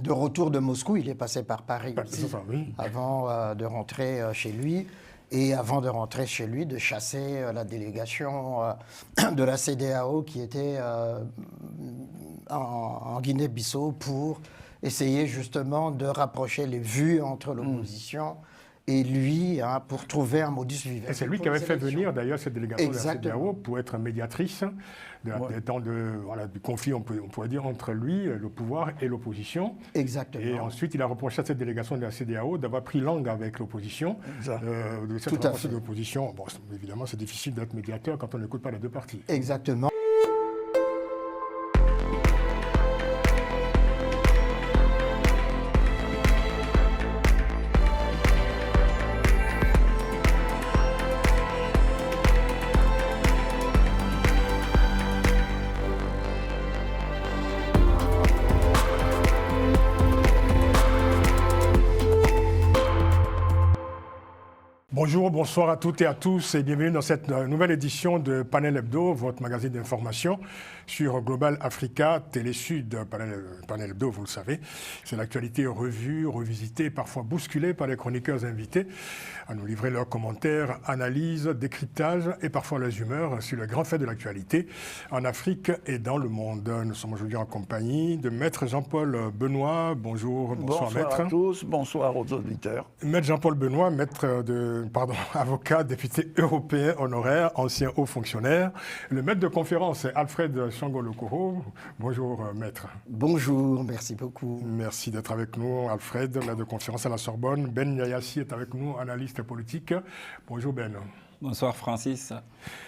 de retour de Moscou, il est passé par Paris aussi, oui. avant de rentrer chez lui. Et avant de rentrer chez lui, de chasser la délégation de la CEDEAO qui était en Guinée-Bissau pour essayer justement de rapprocher les vues entre l'opposition et lui, pour trouver un modus vivendi. Et c'est lui qui avait fait venir d'ailleurs cette délégation de la CEDEAO pour être médiatrice du conflit, on pourrait dire, entre lui, le pouvoir et l'opposition. Exactement. Et ensuite, il a reproché à cette délégation de la CEDEAO d'avoir pris langue avec l'opposition. De cette rencontre de l'opposition. Bon, évidemment, c'est difficile d'être médiateur quand on n'écoute pas les deux parties. Exactement. Bonjour, bonsoir à toutes et à tous et bienvenue dans cette nouvelle édition de Panel Hebdo, votre magazine d'information sur Global Africa, Télé-Sud. Panel Hebdo, vous le savez, c'est l'actualité revue, revisitée, parfois bousculée par les chroniqueurs invités à nous livrer leurs commentaires, analyses, décryptages et parfois leurs humeurs sur les grands faits de l'actualité en Afrique et dans le monde. Nous sommes aujourd'hui en compagnie de Maître Jean-Paul Benoît. Bonjour, bonsoir Maître. Bonsoir à tous, bonsoir aux auditeurs. Maître Jean-Paul Benoît, avocat, député européen honoraire, ancien haut fonctionnaire. Le maître de conférence est Alfred Changolokoro. Bonjour Maître. Bonjour, merci beaucoup. Merci d'être avec nous Alfred, maître de conférence à la Sorbonne. Ben Yayassi est avec nous, analyste politique. Bonjour Ben. Bonsoir Francis.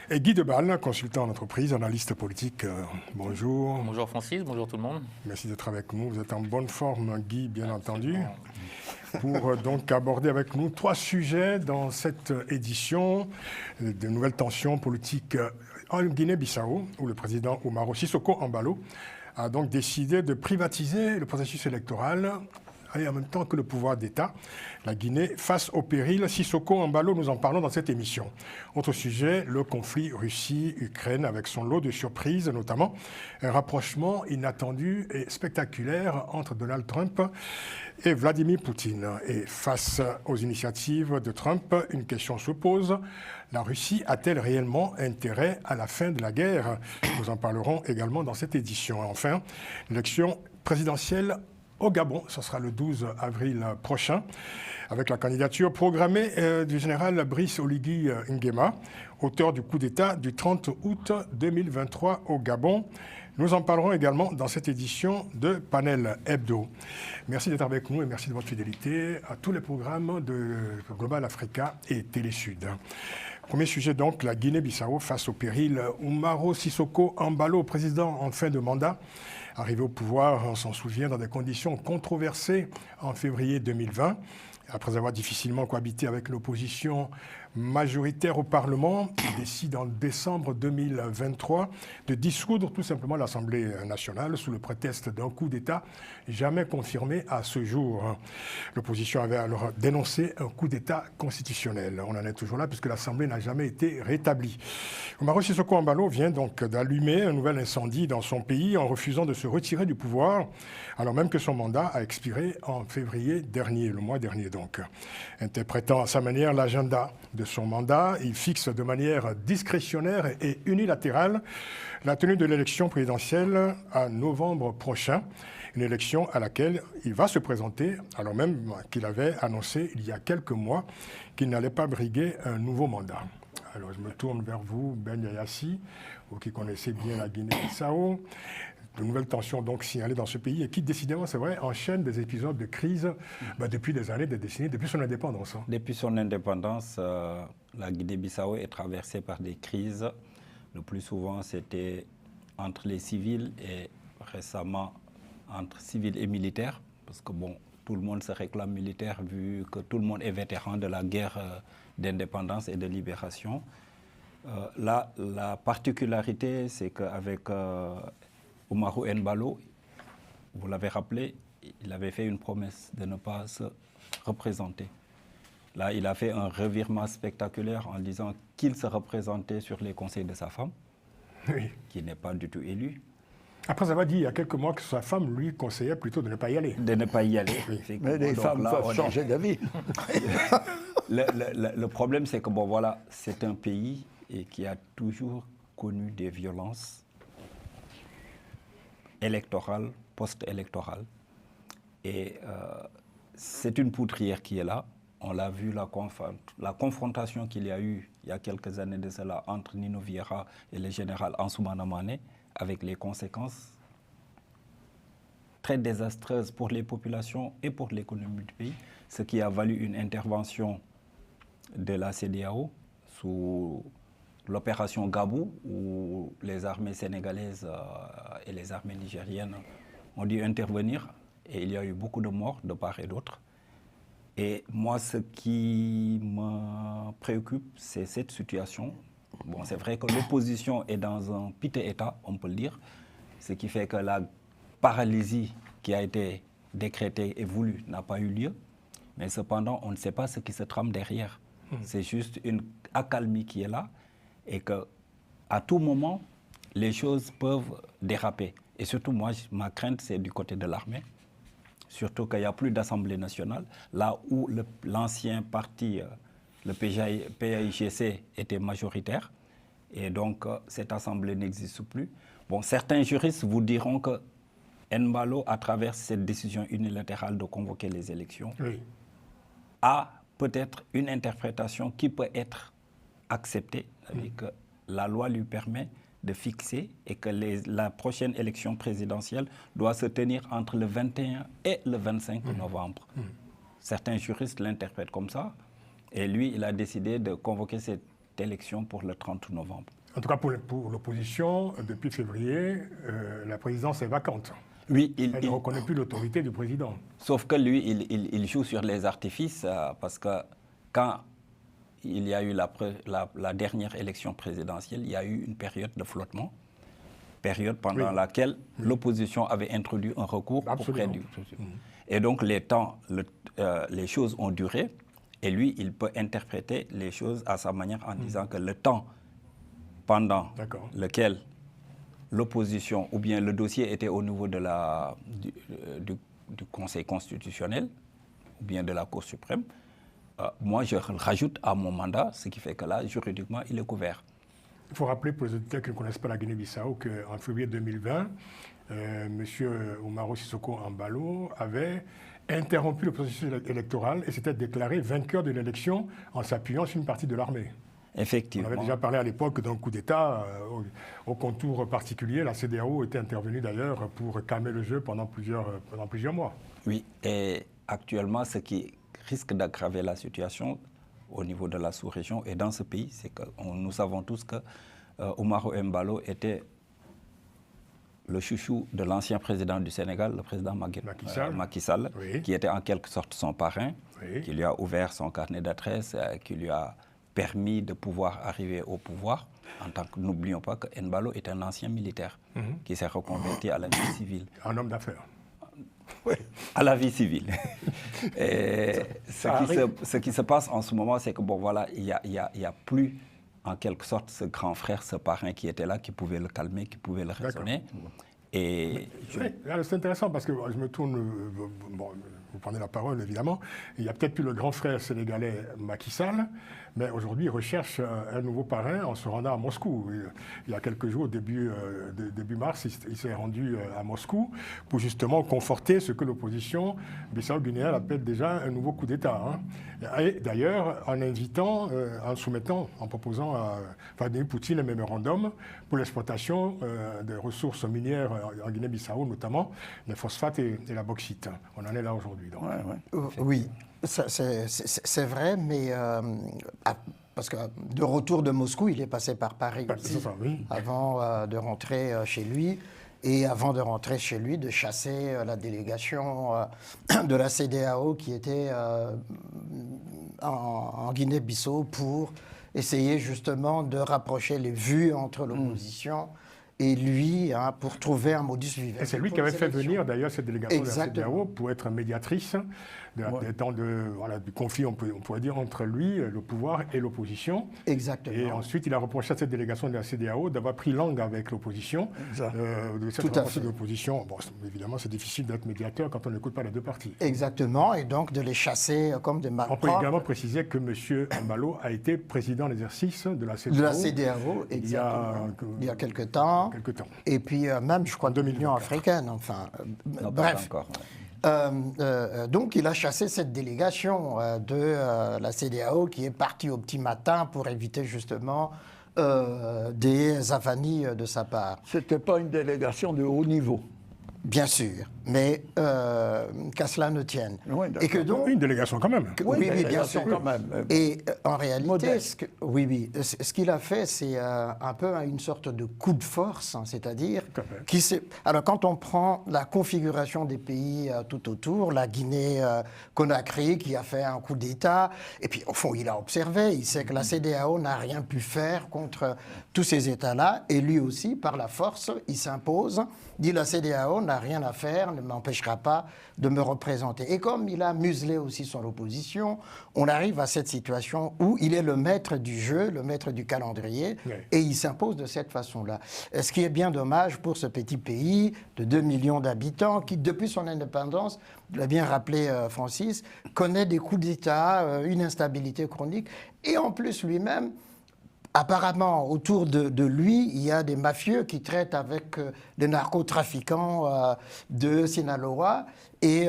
Et Guy Debal, consultant en entreprise, analyste politique. Bonjour. Bonjour Francis, bonjour tout le monde. Merci d'être avec nous. Vous êtes en bonne forme, Guy, bien entendu. Pour donc aborder avec nous 3 sujets dans cette édition. De nouvelles tensions politiques en Guinée-Bissau, où le président Umaro Sissoco Embalo a donc décidé de privatiser le processus électoral et en même temps que le pouvoir d'État. La Guinée face au péril. Sissoko Embalo, nous en parlons dans cette émission. Autre sujet, le conflit Russie-Ukraine avec son lot de surprises, notamment un rapprochement inattendu et spectaculaire entre Donald Trump et Vladimir Poutine. Et face aux initiatives de Trump, une question se pose. La Russie a-t-elle réellement intérêt à la fin de la guerre? Nous en parlerons également dans cette édition. Enfin, l'élection présidentielle au Gabon, ce sera le 12 avril prochain, avec la candidature programmée du général Brice Oligui Nguema, auteur du coup d'État du 30 août 2023 au Gabon. Nous en parlerons également dans cette édition de Panel Hebdo. Merci d'être avec nous et merci de votre fidélité à tous les programmes de Global Africa et Télé-Sud. Premier sujet donc, la Guinée-Bissau face au péril. Umaro Sissoco Embalo, président en fin de mandat, arrivé au pouvoir, on s'en souvient, dans des conditions controversées en février 2020. Après avoir difficilement cohabité avec l'opposition majoritaire au Parlement, il décide en décembre 2023 de dissoudre tout simplement l'Assemblée nationale sous le prétexte d'un coup d'État jamais confirmé à ce jour. L'opposition avait alors dénoncé un coup d'État constitutionnel. On en est toujours là puisque l'Assemblée n'a jamais été rétablie. Umaro Sissoco Embalo vient donc d'allumer un nouvel incendie dans son pays en refusant de se retirer du pouvoir, alors même que son mandat a expiré en février dernier, le mois dernier donc. Interprétant à sa manière l'agenda de son mandat, il fixe de manière discrétionnaire et unilatérale la tenue de l'élection présidentielle en novembre prochain, une élection à laquelle il va se présenter, alors même qu'il avait annoncé il y a quelques mois qu'il n'allait pas briguer un nouveau mandat. Alors je me tourne vers vous, Ben Yayassi, vous qui connaissez bien la Guinée-Bissau. De nouvelles tensions donc signalées dans ce pays et qui, décidément, c'est vrai, enchaîne des épisodes de crise depuis des années, des décennies, depuis son indépendance. Depuis son indépendance, la Guinée-Bissau est traversée par des crises. Le plus souvent, c'était entre les civils et récemment entre civils et militaires, parce que bon, tout le monde se réclame militaire vu que tout le monde est vétéran de la guerre d'indépendance et de libération. Là, la particularité, c'est qu'avec Umaro Embalo, vous l'avez rappelé, il avait fait une promesse de ne pas se représenter. Là, il a fait un revirement spectaculaire en disant qu'il se représentait sur les conseils de sa femme, oui, qui n'est pas du tout élue. Après avoir dit il y a quelques mois que sa femme lui conseillait plutôt de ne pas y aller. De ne pas y aller. Mais les Donc femmes là, peuvent changer d'avis. Le problème, c'est que bon, voilà, c'est un pays qui a toujours connu des violences électorales, post-électorales. Et c'est une poutrière qui est là. On l'a vu, la confrontation qu'il y a eu il y a quelques années de cela entre Nino Vieira et le général Ansoumana Mané, avec les conséquences très désastreuses pour les populations et pour l'économie du pays, ce qui a valu une intervention de la CEDEAO sous l'opération Gabou, où les armées sénégalaises et les armées nigériennes ont dû intervenir, et il y a eu beaucoup de morts de part et d'autre. Et moi, ce qui me préoccupe, c'est cette situation. Bon, c'est vrai que l'opposition est dans un piteux état, on peut le dire, ce qui fait que la paralysie qui a été décrétée et voulue n'a pas eu lieu. Mais cependant, on ne sait pas ce qui se trame derrière. C'est juste une accalmie qui est là et qu'à tout moment, les choses peuvent déraper. Et surtout, moi, ma crainte, c'est du côté de l'armée. Surtout qu'il n'y a plus d'Assemblée nationale, là où l'ancien parti, le PAIGC, était majoritaire. Et donc, cette Assemblée n'existe plus. Bon, certains juristes vous diront que Embalo, à travers cette décision unilatérale de convoquer les élections, a peut-être une interprétation qui peut être acceptée, c'est-à-dire que la loi lui permet de fixer et que la prochaine élection présidentielle doit se tenir entre le 21 et le 25 novembre. Certains juristes l'interprètent comme ça, et lui, il a décidé de convoquer cette élection pour le 30 novembre. En tout cas, pour l'opposition, depuis février, la présidence est vacante. Oui, Elle ne reconnaît plus l'autorité du président. Sauf que lui, il joue sur les artifices parce que quand il y a eu la dernière élection présidentielle, il y a eu une période de flottement, période pendant laquelle l'opposition avait introduit un recours auprès du... Et donc les choses ont duré, et lui, il peut interpréter les choses à sa manière en disant que le temps pendant lequel l'opposition ou bien le dossier était au niveau de du Conseil constitutionnel ou bien de la Cour suprême, moi je rajoute à mon mandat, ce qui fait que là, juridiquement, il est couvert. Il faut rappeler pour les auditeurs qui ne connaissent pas la Guinée-Bissau qu'en février 2020, M. Umaro Sissoko Embalo avait interrompu le processus électoral et s'était déclaré vainqueur de l'élection en s'appuyant sur une partie de l'armée. Effectivement. On avait déjà parlé à l'époque d'un coup d'État au contour particulier. La CEDEAO était intervenue d'ailleurs pour calmer le jeu pendant plusieurs mois. Oui, et actuellement, ce qui risque d'aggraver la situation au niveau de la sous-région et dans ce pays, c'est que nous savons tous que Umaro Embalo était le chouchou de l'ancien président du Sénégal, le président Macky Sall, qui était en quelque sorte son parrain, qui lui a ouvert son carnet d'adresses, qui lui a permis de pouvoir arriver au pouvoir. En tant que, n'oublions pas que Embalo est un ancien militaire qui s'est reconverti à la vie civile. Un homme d'affaires. Oui, à la vie civile. Et ce qui se passe en ce moment, c'est que bon voilà, il y a plus en quelque sorte ce grand frère, ce parrain qui était là, qui pouvait le calmer, qui pouvait le raisonner. Et c'est intéressant parce que je me tourne, bon, vous prenez la parole évidemment, il y a peut-être plus le grand frère sénégalais Macky Sall, mais aujourd'hui il recherche un nouveau parrain en se rendant à Moscou. Il y a quelques jours, début mars, il s'est rendu à Moscou pour justement conforter ce que l'opposition bissau-guinéenne appelle déjà un nouveau coup d'État. Et d'ailleurs, en soumettant, en proposant à Vladimir Poutine un mémorandum pour l'exploitation des ressources minières en Guinée-Bissau, notamment les phosphates et la bauxite. On en est là aujourd'hui. Oui, c'est vrai, mais parce que de retour de Moscou, il est passé par Paris aussi, avant de rentrer chez lui. Et avant de rentrer chez lui, de chasser la délégation de la CEDEAO qui était en Guinée-Bissau pour essayer justement de rapprocher les vues entre l'opposition et lui, pour trouver un modus vivendi. Et c'est lui qui avait fait venir d'ailleurs cette délégation de la CEDEAO pour être médiatrice du conflit, on pourrait dire, entre lui, le pouvoir et l'opposition. Exactement. Et ensuite, il a reproché à cette délégation de la CEDEAO d'avoir pris langue avec l'opposition. De cette rencontre de l'opposition. Bon, évidemment, c'est difficile d'être médiateur quand on n'écoute pas les deux parties. Exactement, et donc de les chasser comme des malpropres. On peut également préciser que M. Embalo a été président d'exercice de la CEDEAO. De la CEDEAO, exactement. Il y a quelque temps. Et puis même, je crois, de l'Union africaine, enfin. Non, bref. pas encore, donc, il a chassé cette délégation de la CEDEAO qui est partie au petit matin pour éviter justement des avanies de sa part. C'était pas une délégation de haut niveau. Bien sûr, mais qu'à cela ne tienne. Oui, et que donc, une délégation quand même. Oui, bien sûr. Quand même. Et en réalité, ce qu'il a fait, c'est un peu une sorte de coup de force, c'est-à-dire alors quand on prend la configuration des pays tout autour, la Guinée-Conakry qui a fait un coup d'État, et puis au fond, il a observé, il sait que la CEDEAO n'a rien pu faire contre tous ces États-là, et lui aussi, par la force, il s'impose, dit la CEDEAO n'a rien à faire, ne m'empêchera pas de me représenter. Et comme il a muselé aussi son opposition, on arrive à cette situation où il est le maître du jeu, le maître du calendrier, et il s'impose de cette façon-là. Ce qui est bien dommage pour ce petit pays de 2 millions d'habitants qui, depuis son indépendance, vous l'avez bien rappelé Francis, connaît des coups d'État, une instabilité chronique, et en plus lui-même, apparemment, autour de lui, il y a des mafieux qui traitent avec des narcotrafiquants de Sinaloa et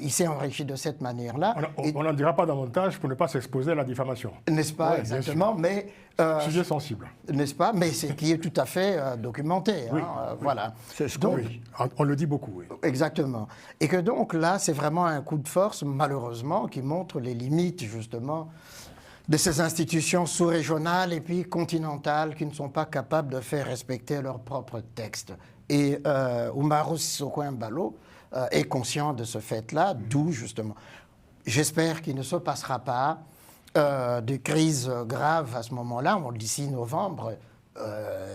il s'est enrichi de cette manière-là. On n'en dira pas davantage pour ne pas s'exposer à la diffamation. N'est-ce pas, ouais, exactement, mais... sujet sensible. N'est-ce pas, mais c'est qui est tout à fait documenté. Oui, voilà. C'est ce qu'on on le dit beaucoup, oui. Exactement. Et que donc là, c'est vraiment un coup de force, malheureusement, qui montre les limites, justement, de ces institutions sous-régionales et puis continentales qui ne sont pas capables de faire respecter leurs propres textes. Et Umaro Sissoko Embalo est conscient de ce fait-là, d'où justement. J'espère qu'il ne se passera pas de crise grave à ce moment-là. D'ici novembre,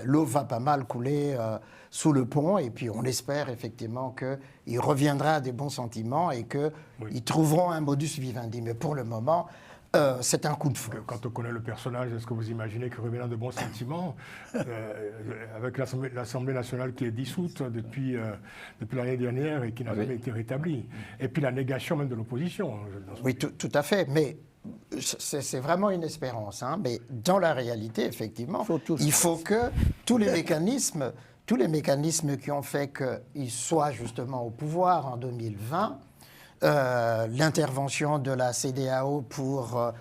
l'eau va pas mal couler sous le pont et puis on espère effectivement qu'il reviendra à des bons sentiments et qu'ils trouveront un modus vivendi. Mais pour le moment... c'est un coup de force. Quand on connaît le personnage, est-ce que vous imaginez qu'il reviendra de bons sentiments avec l'Assemblée nationale qui est dissoute depuis l'année dernière et qui n'a jamais été rétablie. Et puis la négation même de l'opposition. Oui, tout à fait. Mais c'est vraiment une espérance. Mais dans la réalité, effectivement, il faut que tous les mécanismes qui ont fait qu'il soit justement au pouvoir en 2020, l'intervention de la CEDEAO pour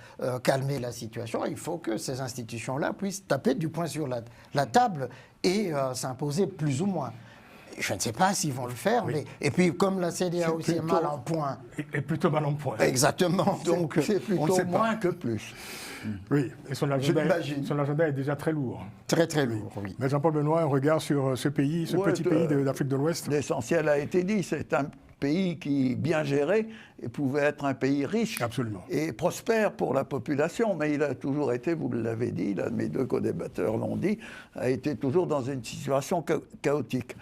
calmer la situation, il faut que ces institutions-là puissent taper du poing sur la table et s'imposer plus ou moins. Je ne sais pas s'ils vont le faire, mais... Et puis, comme la CEDEAO aussi est mal en point... Et plutôt mal en point. Exactement. Donc, c'est plutôt moins que plus. Oui, et son agenda est déjà très lourd. Très, très lourd, oui. Mais Jean-Paul Benoît, un regard sur ce pays, petit pays d'Afrique de l'Ouest. L'essentiel a été dit, c'est un pays qui, bien géré, pouvait être un pays riche et prospère pour la population, mais il a toujours été, vous l'avez dit, mes deux co-débatteurs l'ont dit, a été toujours dans une situation chaotique,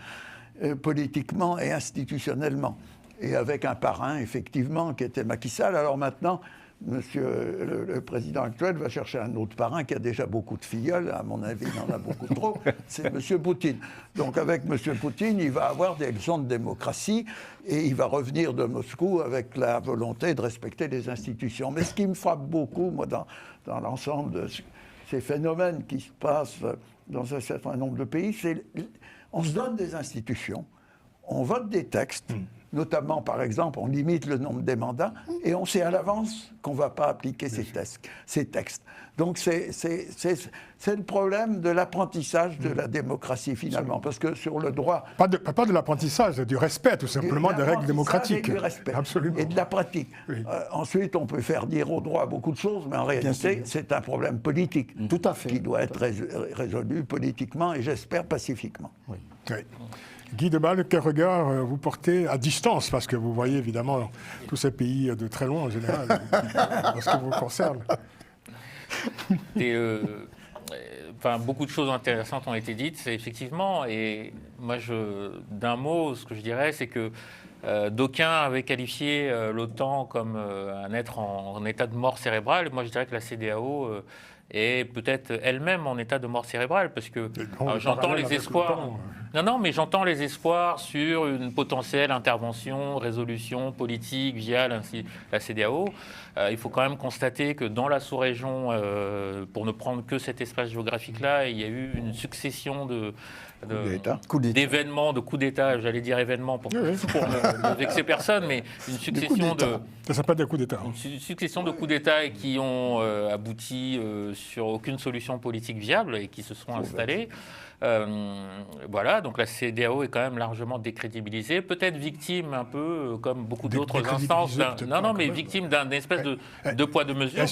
politiquement et institutionnellement, et avec un parrain, effectivement, qui était Macky Sall. Alors maintenant, Monsieur le président actuel va chercher un autre parrain qui a déjà beaucoup de filleuls, à mon avis, il en a beaucoup trop, c'est Monsieur Poutine. Donc avec Monsieur Poutine, il va avoir des leçons de démocratie et il va revenir de Moscou avec la volonté de respecter les institutions. Mais ce qui me frappe beaucoup, moi, dans l'ensemble de ces phénomènes qui se passent dans un certain nombre de pays, c'est on se donne des institutions, on vote des textes, notamment, par exemple, on limite le nombre des mandats et on sait à l'avance qu'on ne va pas appliquer ces textes. Donc, c'est le problème de l'apprentissage de la démocratie, finalement, parce que sur le droit... Pas de l'apprentissage, du respect, tout simplement, des règles démocratiques. Et du respect. Absolument. Et de la pratique. Oui. Ensuite, on peut faire dire au droit beaucoup de choses, mais en réalité, c'est un problème politique. Tout à fait. Qui doit être résolu politiquement et, j'espère, pacifiquement. Oui. Guy Debal, quel regard vous portez à distance, parce que vous voyez évidemment tous ces pays de très loin en général, en ce qui vous concerne. beaucoup de choses intéressantes ont été dites, c'est effectivement. Et moi, d'un mot, ce que je dirais, c'est que d'aucuns avaient qualifié l'OTAN comme un être en état de mort cérébrale. Moi, je dirais que la CEDEAO est peut-être elle-même en état de mort cérébrale, parce que j'entends les espoirs. Non, mais j'entends les espoirs sur une potentielle intervention, résolution politique via la CEDEAO. Il faut quand même constater que dans la sous-région, pour ne prendre que cet espace géographique-là, il y a eu une succession d'événements, de coups d'État, j'allais dire événements pour ne vexer personne, mais une succession ça s'appelle des coups d'État. Une succession de coups d'État qui ont abouti sur aucune solution politique viable et qui se sont installés. Voilà, donc la CEDEAO est quand même largement décrédibilisée, peut-être victime un peu, comme beaucoup d'autres instances, mais victime d'un espèce de deux poids, deux mesures.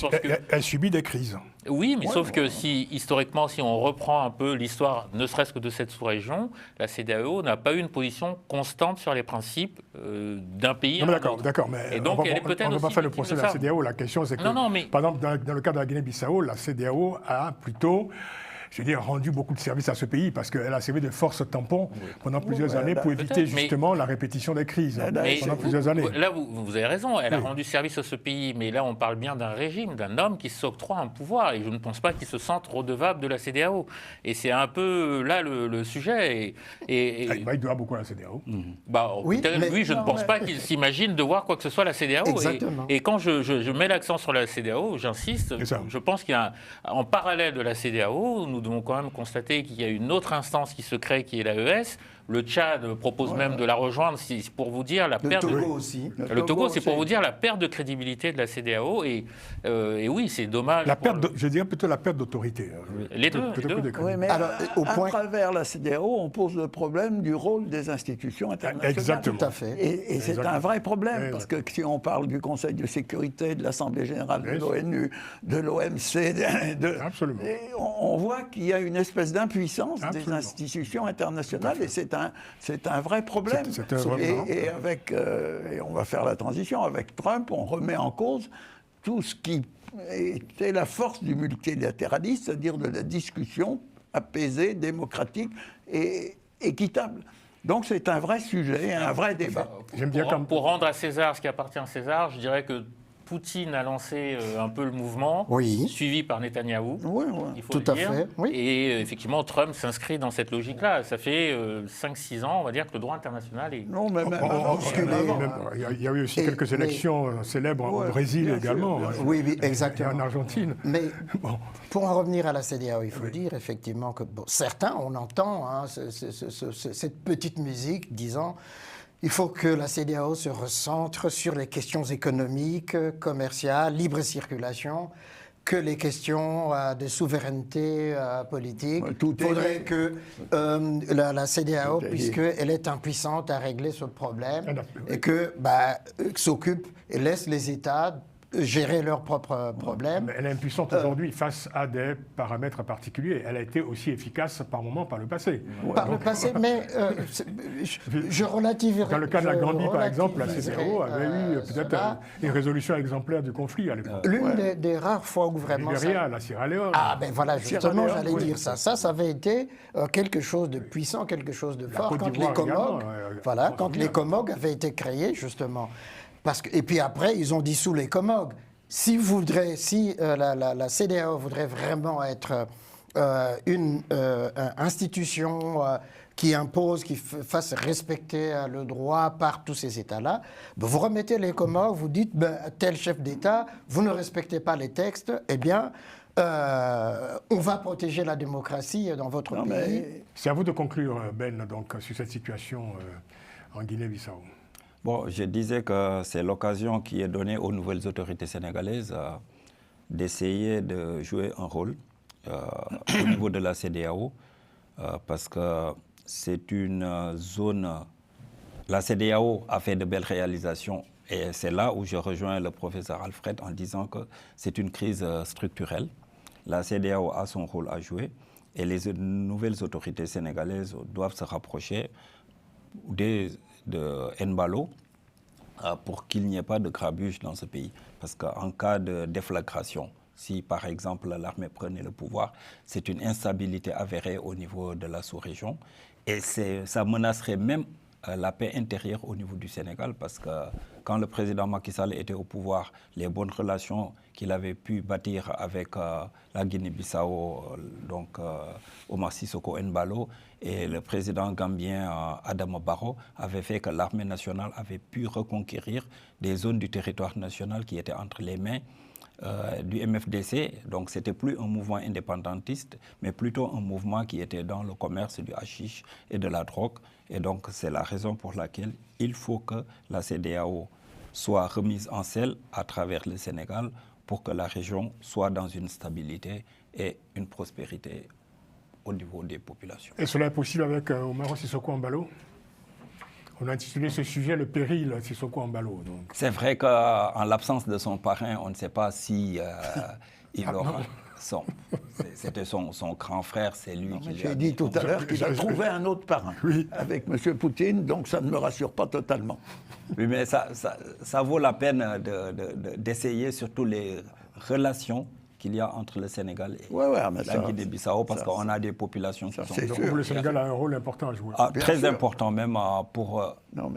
Elle subit des crises. Oui, mais sauf que historiquement, si on reprend un peu l'histoire, ne serait-ce que de cette sous-région, la CEDEAO n'a pas eu une position constante sur les principes d'un pays. D'accord, mais et donc, on ne va pas faire le procès de la CEDEAO. La question, c'est que, par exemple, dans le cas de la Guinée-Bissau, la CEDEAO a plutôt rendu beaucoup de services à ce pays parce qu'elle a servi de force tampon pendant plusieurs années pour éviter justement la répétition des crises pendant plusieurs années. Là, vous avez raison, elle a rendu service à ce pays, mais là, on parle bien d'un régime, d'un homme qui s'octroie un pouvoir, et je ne pense pas qu'il se sente redevable de la CEDEAO. Et c'est un peu là le sujet. Il doit beaucoup à la CEDEAO. Lui, je ne pense pas qu'il s'imagine devoir quoi que ce soit à la CEDEAO. Et quand je mets l'accent sur la CEDEAO, j'insiste, je pense qu'il y a en parallèle de la CEDEAO, nous devons quand même constater qu'il y a une autre instance qui se crée, qui est l'AES. Le Tchad propose même de la rejoindre, pour vous dire la perte. Le Togo aussi. Le Togo, c'est pour vous dire la perte de crédibilité de la CEDEAO. Et oui, c'est dommage. Je dirais plutôt la perte d'autorité. Les deux. Oui, mais à travers la CEDEAO, on pose le problème du rôle des institutions internationales. Exactement. Tout à fait. Et c'est un vrai problème, parce que si on parle du Conseil de sécurité, de l'Assemblée générale de l'ONU, de l'OMC, on voit qu'il y a une espèce d'impuissance des institutions internationales, et c'est un vrai problème. Et on va faire la transition. Avec Trump, on remet en cause tout ce qui était la force du multilatéralisme, c'est-à-dire de la discussion apaisée, démocratique et équitable. Donc c'est un vrai sujet, un vrai débat. Pour rendre à César ce qui appartient à César, je dirais que Poutine a lancé un peu le mouvement, suivi par Netanyahou, il faut le dire. Et effectivement, Trump s'inscrit dans cette logique-là. Ça fait 5-6 ans, on va dire, que le droit international est... Non, mais il y a eu aussi quelques élections célèbres au Brésil également. Oui, exactement. Et en Argentine. Mais pour en revenir à la CEDEAO, il faut dire effectivement que certains, on entend cette petite musique disant... Il faut que la CEDEAO se recentre sur les questions économiques, commerciales, libre circulation, que les questions de souveraineté politique. Il faudrait que la CEDEAO, puisqu'elle est impuissante à régler ce problème, et que s'occupe et laisse les États gérer leurs propres problèmes. Elle est impuissante aujourd'hui face à des paramètres particuliers. Elle a été aussi efficace par moments par le passé. Le passé, mais je relativiserai. Dans le cas de la Gambie, par exemple, la CEDEAO avait eu peut-être une résolution exemplaire du conflit à l'époque. L'une des rares fois où vraiment... La Sierra Leone. Ah ben voilà, justement, j'allais dire ça. Ça avait été quelque chose de puissant, quelque chose de fort quand les Comores... quand les Comores avaient été créés, justement. Et puis après, ils ont dissous les Comores. Si la CEDEAO voudrait vraiment être une institution qui impose, qui fasse respecter le droit par tous ces États-là, vous remettez les Comores, vous dites, tel chef d'État, vous ne respectez pas les textes, eh bien, on va protéger la démocratie dans votre pays. C'est à vous de conclure, Ben, donc, sur cette situation en Guinée-Bissau. Bon, je disais que c'est l'occasion qui est donnée aux nouvelles autorités sénégalaises d'essayer de jouer un rôle au niveau de la CEDEAO, parce que c'est une zone... La CEDEAO a fait de belles réalisations, et c'est là où je rejoins le professeur Alfred en disant que c'est une crise structurelle. La CEDEAO a son rôle à jouer, et les nouvelles autorités sénégalaises doivent se rapprocher de Embalo pour qu'il n'y ait pas de grabuge dans ce pays. Parce qu'en cas de déflagration, si par exemple l'armée prenait le pouvoir, c'est une instabilité avérée au niveau de la sous-région. Et ça menacerait même la paix intérieure au niveau du Sénégal, parce que quand le président Macky Sall était au pouvoir, les bonnes relations qu'il avait pu bâtir avec la Guinée-Bissau, donc Omar Sissoko Embalo, et le président gambien Adama Barrow, avaient fait que l'armée nationale avait pu reconquérir des zones du territoire national qui étaient entre les mains du MFDC. Donc c'était plus un mouvement indépendantiste, mais plutôt un mouvement qui était dans le commerce du hashish et de la drogue. Et donc c'est la raison pour laquelle il faut que la CEDEAO soit remise en selle à travers le Sénégal pour que la région soit dans une stabilité et une prospérité au niveau des populations. Et cela est possible avec Omaro Sissoko Embalo? On a intitulé ce sujet « Le péril Sissoko Embalo ». C'est vrai qu'en l'absence de son parrain, on ne sait pas si il aura... C'était son grand frère, c'est lui qui... J'ai dit tout à l'heure qu'il a trouvé un autre parrain avec M. Poutine, donc ça ne me rassure pas totalement. Oui, mais ça vaut la peine d'essayer surtout les relations qu'il y a entre le Sénégal et la Guinée-Bissau, parce qu'on a des populations qui sont... Donc le Sénégal a un rôle important à jouer. Très important même,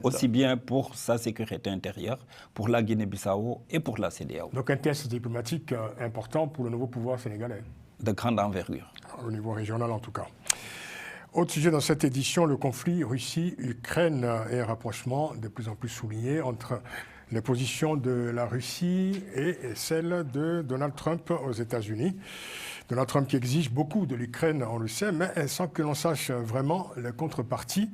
aussi bien pour sa sécurité intérieure, pour la Guinée-Bissau et pour la CEDEAO. Donc un test diplomatique important pour le nouveau pouvoir sénégalais. De grande envergure. Au niveau régional en tout cas. Autre sujet dans cette édition, le conflit Russie-Ukraine et un rapprochement de plus en plus souligné entre les positions de la Russie et celles de Donald Trump aux États-Unis. Donald Trump qui exige beaucoup de l'Ukraine, on le sait, mais sans que l'on sache vraiment les contreparties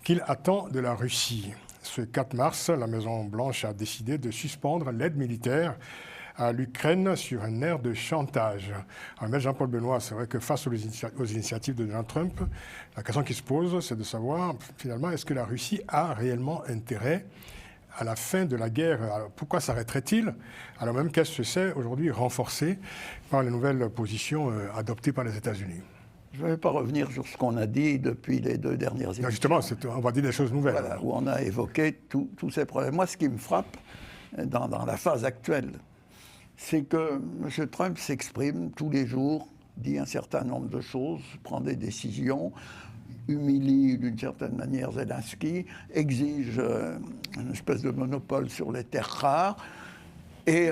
qu'il attend de la Russie. Ce 4 mars, la Maison-Blanche a décidé de suspendre l'aide militaire à l'Ukraine sur un air de chantage. Alors, Jean-Paul Benoît, c'est vrai que face aux initiatives de Donald Trump, la question qui se pose, c'est de savoir finalement est-ce que la Russie a réellement intérêt à la fin de la guerre? Alors, pourquoi s'arrêterait-il alors même qu'elle se sait aujourd'hui renforcée par les nouvelles positions adoptées par les États-Unis? Je ne vais pas revenir sur ce qu'on a dit depuis les 2 dernières émissions. Justement, on va dire des choses nouvelles. Voilà, où on a évoqué tous ces problèmes. Moi, ce qui me frappe dans la phase actuelle, c'est que M. Trump s'exprime tous les jours, dit un certain nombre de choses, prend des décisions, humilie d'une certaine manière Zelensky, exige une espèce de monopole sur les terres rares et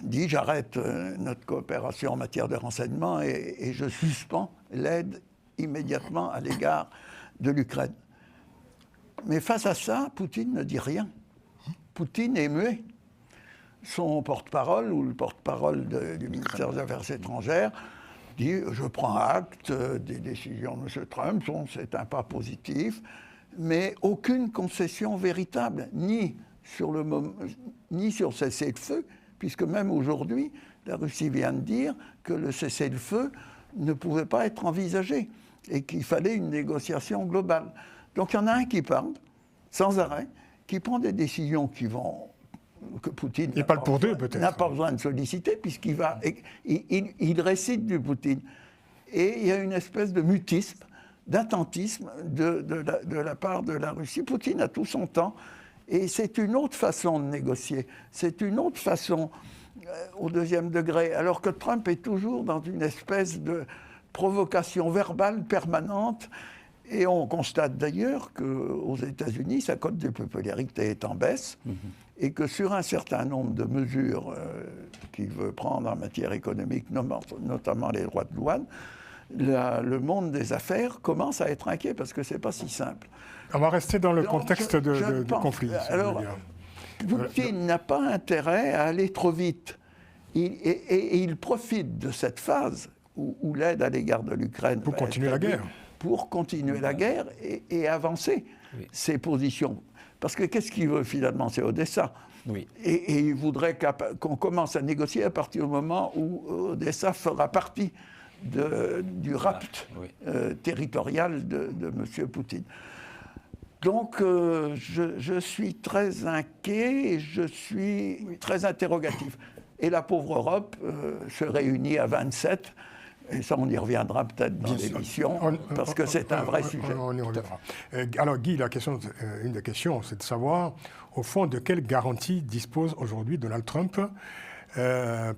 dit j'arrête notre coopération en matière de renseignement et je suspends l'aide immédiatement à l'égard de l'Ukraine. Mais face à ça, Poutine ne dit rien. Poutine est muet. Son porte-parole ou le porte-parole du ministère des Affaires étrangères dit « Je prends acte des décisions de M. Trump, c'est un pas positif, mais aucune concession véritable, ni sur le cessez-le-feu, puisque même aujourd'hui, la Russie vient de dire que le cessez-le-feu ne pouvait pas être envisagé et qu'il fallait une négociation globale. Donc il y en a un qui parle, sans arrêt, qui prend des décisions qui vont... que Poutine n'a pas besoin de solliciter, puisqu'il il récite du Poutine. Et il y a une espèce de mutisme, d'attentisme de la part de la Russie. Poutine a tout son temps, et c'est une autre façon de négocier. C'est une autre façon au 2e degré, alors que Trump est toujours dans une espèce de provocation verbale permanente. Et on constate d'ailleurs qu'aux États-Unis, sa cote de popularité est en baisse. Et que sur un certain nombre de mesures qu'il veut prendre en matière économique, notamment les droits de douane, le monde des affaires commence à être inquiet parce que ce n'est pas si simple. On va rester dans le contexte du conflit. Alors, Poutine n'a pas intérêt à aller trop vite. Et il profite de cette phase où l'aide à l'égard de l'Ukraine... Pour continuer la guerre. Pour continuer la guerre et avancer ses positions. Parce que qu'est-ce qu'il veut finalement? C'est Odessa. Oui. Et il voudrait qu'on commence à négocier à partir du moment où Odessa fera partie du rapt territorial de M. Poutine. Donc je suis très inquiet et je suis très interrogatif. Et la pauvre Europe se réunit à 27. Et ça, on y reviendra peut-être dans l'émission, parce que c'est un vrai sujet. On y reviendra. Alors Guy, une des questions, c'est de savoir, au fond, de quelle garantie dispose aujourd'hui Donald Trump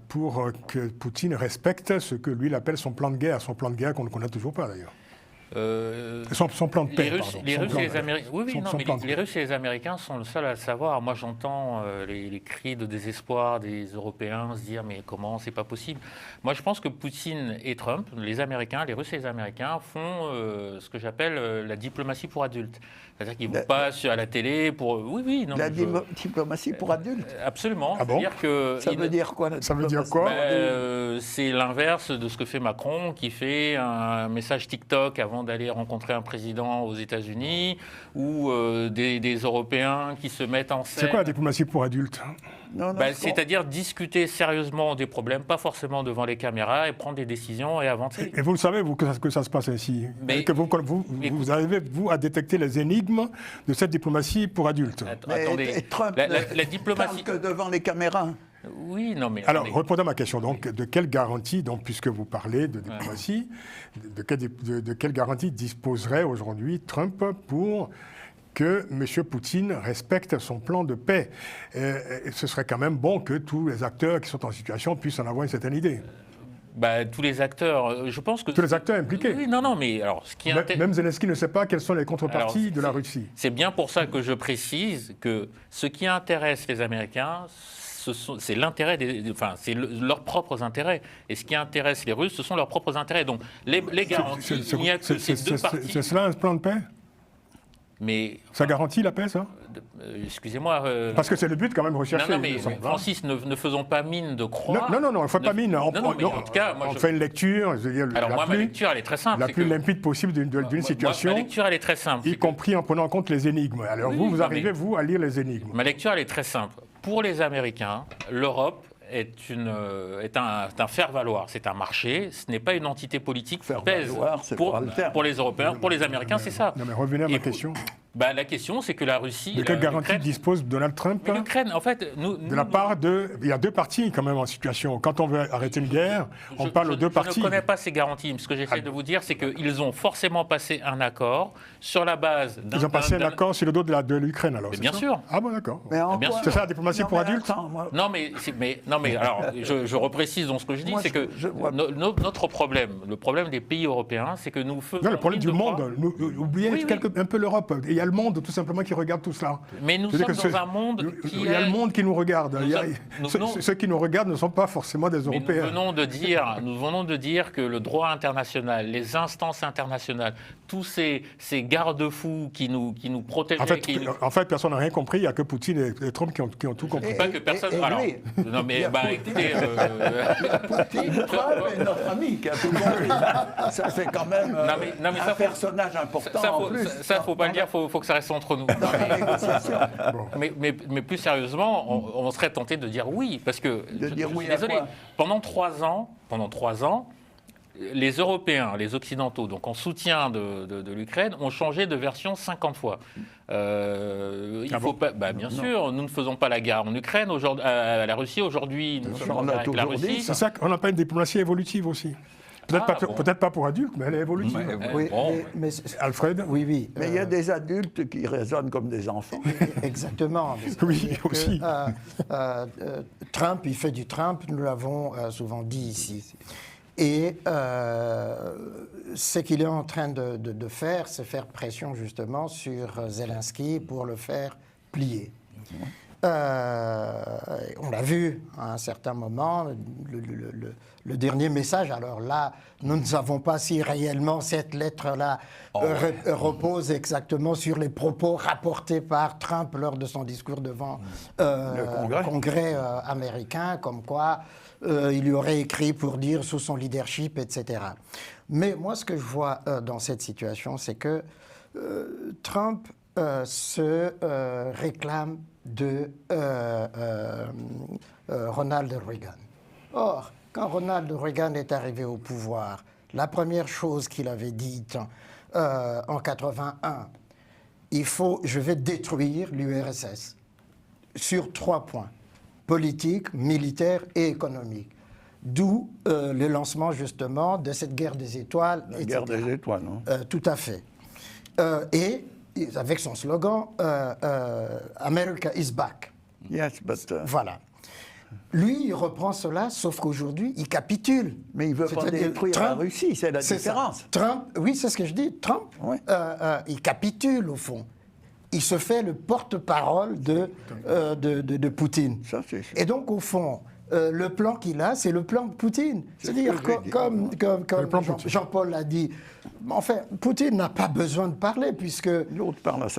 pour que Poutine respecte ce que lui il appelle son plan de guerre qu'on ne connaît toujours pas d'ailleurs. Son plan de paix, les Russes et les Américains sont le seuls à le savoir. Moi, j'entends les cris de désespoir des Européens se dire mais comment, c'est pas possible. Moi, je pense que Poutine et Trump, les Américains, les Russes et les Américains font ce que j'appelle la diplomatie pour adultes. C'est-à-dire qu'ils ne vont pas à la télé pour... Diplomatie pour adultes. Absolument. Ah bon? Ça veut dire quoi? Ça veut dire quoi? C'est l'inverse de ce que fait Macron, qui fait un message TikTok avant d'aller rencontrer un président aux États-Unis, ou des Européens qui se mettent en scène. C'est quoi la diplomatie pour adultes? C'est-à-dire discuter sérieusement des problèmes, pas forcément devant les caméras, et prendre des décisions et avancer. Et vous le savez, vous, que ça se passe ainsi? Que vous arrivez, vous, à détecter les énigmes de cette diplomatie pour adultes? Attendez, et Trump, la diplomatie... que devant les caméras. Oui, non mais... Alors, répondez à ma question. Donc, de quelle garantie, donc, puisque vous parlez de diplomatie, de quelle garantie disposerait aujourd'hui Trump pour que M. Poutine respecte son plan de paix? Ce serait quand même bon que tous les acteurs qui sont en situation puissent en avoir une certaine idée. Tous les acteurs, je pense que... Tous les acteurs impliqués. Oui, non, mais alors... Même Zelensky ne sait pas quelles sont les contreparties de la Russie. C'est bien pour ça que je précise que ce qui intéresse les Américains, c'est l'intérêt c'est leurs propres intérêts. Et ce qui intéresse les Russes, ce sont leurs propres intérêts. Donc, les garanties, il n'y a que ces deux parties... C'est cela un plan de paix? Mais, ça garantit la paix, ça? Excusez-moi... Parce que c'est le but quand même recherché. Non, mais Francis, ne faisons pas mine de croire... Non, on ne fait pas mine. En tout cas, on fait une lecture, je veux dire, ma lecture, elle est très simple. La plus limpide possible d'une situation. Ma lecture, elle est très simple. Y compris en prenant en compte les énigmes. Alors vous arrivez, vous, à lire les énigmes. Ma lecture, elle est très simple. Pour les Américains, l'Europe est un faire-valoir, c'est un marché, ce n'est pas une entité politique qui pèse pour les Européens, pour les Américains, c'est ça. Non mais revenez à ma question. La question, c'est que la Russie... De quelle garantie dispose Donald Trump? L'Ukraine, en fait... de la part de... Il y a deux parties quand même en situation. Quand on veut arrêter une guerre, on parle aux deux parties. Je ne connais pas ces garanties. Ce que j'essaie de vous dire, c'est qu'ils ont forcément passé un accord sur la base... Ils ont passé un accord sur le dos de l'Ukraine, alors? Bien sûr. Ah bon, d'accord. C'est ça la diplomatie pour adultes? Non, mais alors, je reprécise donc ce que je dis, c'est que notre problème, le problème des pays européens, c'est que nous faisons... Non, le problème du monde, oubliez un peu l'Europe. Il y a le monde, tout simplement, qui regarde tout cela. Mais nous sommes dans un monde qui... Il y a le monde qui nous regarde. Ceux qui nous regardent ne sont pas forcément des Européens. Nous venons de dire que le droit international, les instances internationales, tous ces garde-fous qui nous protègent... En fait, personne n'a rien compris. Il n'y a que Poutine et Trump qui ont tout compris. Pas que personne... Alors, non, mais écoutez... Poutine, Trump est notre ami qui a tout compris. Ça, c'est quand même un personnage important en plus. Ça, il ne faut pas le dire, il faut que ça reste entre nous. Dans la négociation. Mais plus sérieusement, on serait tenté de dire oui, parce que... Désolé, pendant 3 ans, les Européens, les Occidentaux, donc en soutien de l'Ukraine, ont changé de version 50 fois. Bien sûr, nous ne faisons pas la guerre en Ukraine, à la Russie. Aujourd'hui, nous sommes avec la Russie. C'est ça qu'on appelle une diplomatie évolutive aussi. Peut-être pas pour adultes, mais elle est évolutive. Mais Alfred? Oui. Mais il y a des adultes qui raisonnent comme des enfants. Exactement. Oui, aussi. Trump, il fait du Trump, nous l'avons souvent dit ici. Et ce qu'il est en train de faire, c'est faire pression justement sur Zelensky pour le faire plier. On l'a vu à un certain moment, le dernier message. Alors là, nous ne savons pas si réellement cette lettre-là repose exactement sur les propos rapportés par Trump lors de son discours devant le Congrès américain, comme quoi il lui aurait écrit pour dire sous son leadership, etc. Mais moi, ce que je vois dans cette situation, c'est que Trump se réclame de Ronald Reagan. Or, quand Ronald Reagan est arrivé au pouvoir, la première chose qu'il avait dite en 81, je vais détruire l'URSS sur 3 points, politique, militaire et économique. D'où le lancement justement de cette guerre des étoiles. La guerre des étoiles, non? Tout à fait. Et avec son slogan America is back. Yes, but... Voilà. Lui, il reprend cela, sauf qu'aujourd'hui, il capitule. Mais il ne veut pas détruire la Russie, c'est la différence. Trump, oui, c'est ce que je dis. Trump, il capitule, au fond. Il se fait le porte-parole de Poutine. Ça, et donc, au fond, le plan qu'il a, c'est le plan de Poutine. C'est-à-dire, comme Jean-Paul l'a dit, enfin, Poutine n'a pas besoin de parler, puisque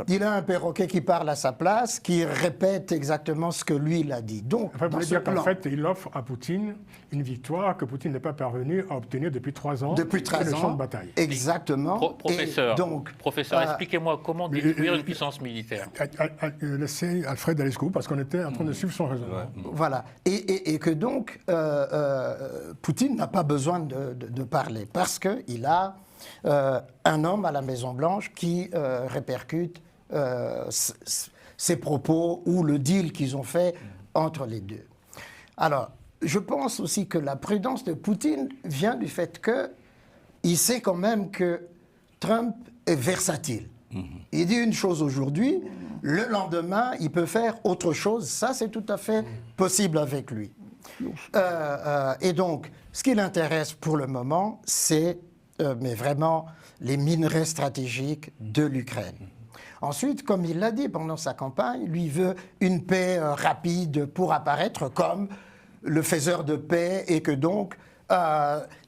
il a un perroquet qui parle à sa place, qui répète exactement ce que lui, il a dit. Donc, vous voulez dire qu'en fait, il offre à Poutine une victoire que Poutine n'est pas parvenu à obtenir depuis 3 ans. Depuis 13 ans. Le champ de bataille. Exactement. Professeur, expliquez-moi comment détruire une puissance militaire. Laissez Alfred aller jusqu'au bout, parce qu'on était en train de suivre son raisonnement. Voilà. Et que donc, Poutine n'a pas besoin de parler, parce qu'il a un homme à la Maison-Blanche qui répercute ses propos ou le deal qu'ils ont fait entre les deux. Alors, je pense aussi que la prudence de Poutine vient du fait qu'il sait quand même que Trump est versatile. Il dit une chose aujourd'hui, le lendemain, il peut faire autre chose. Ça, c'est tout à fait possible avec lui. Et donc, ce qui l'intéresse pour le moment, c'est mais vraiment les minerais stratégiques de l'Ukraine. Ensuite, comme il l'a dit pendant sa campagne, lui veut une paix rapide pour apparaître comme le faiseur de paix et que donc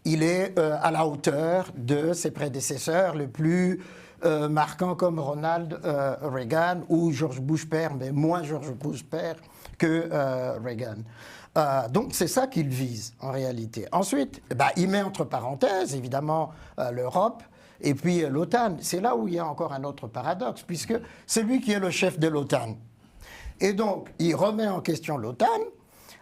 il est à la hauteur de ses prédécesseurs les plus marquants comme Ronald Reagan ou George Bush père, mais moins George Bush père que Reagan. Donc c'est ça qu'il vise en réalité. Ensuite, il met entre parenthèses évidemment l'Europe et puis l'OTAN. C'est là où il y a encore un autre paradoxe, puisque c'est lui qui est le chef de l'OTAN. Et donc il remet en question l'OTAN,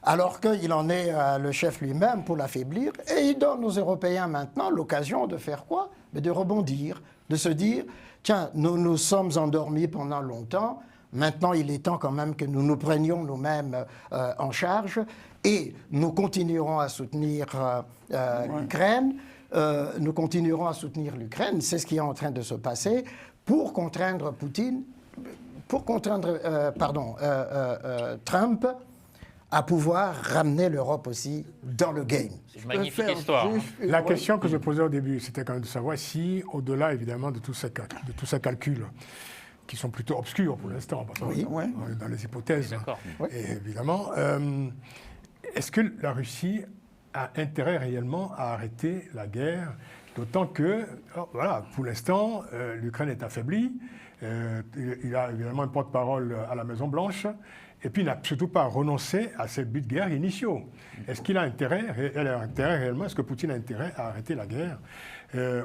alors qu'il en est le chef lui-même pour l'affaiblir, et il donne aux Européens maintenant l'occasion de faire quoi? De rebondir, de se dire, tiens, nous nous sommes endormis pendant longtemps, maintenant il est temps quand même que nous nous prenions nous-mêmes en charge, et nous continuerons à soutenir l'Ukraine, nous continuerons à soutenir l'Ukraine, c'est ce qui est en train de se passer, pour contraindre Trump à pouvoir ramener l'Europe aussi dans le game. C'est une magnifique histoire. La question que je posais au début, c'était quand même de savoir si, au-delà évidemment de tous ces calculs, qui sont plutôt obscurs pour l'instant, parce qu'on est dans les hypothèses, et évidemment, est-ce que la Russie a intérêt réellement à arrêter la guerre, d'autant que, voilà, pour l'instant, l'Ukraine est affaiblie, il a évidemment un porte-parole à la Maison-Blanche, et puis il n'a surtout pas renoncé à ses buts de guerre initiaux. Est-ce qu'il a intérêt réellement, est-ce que Poutine a intérêt à arrêter la guerre?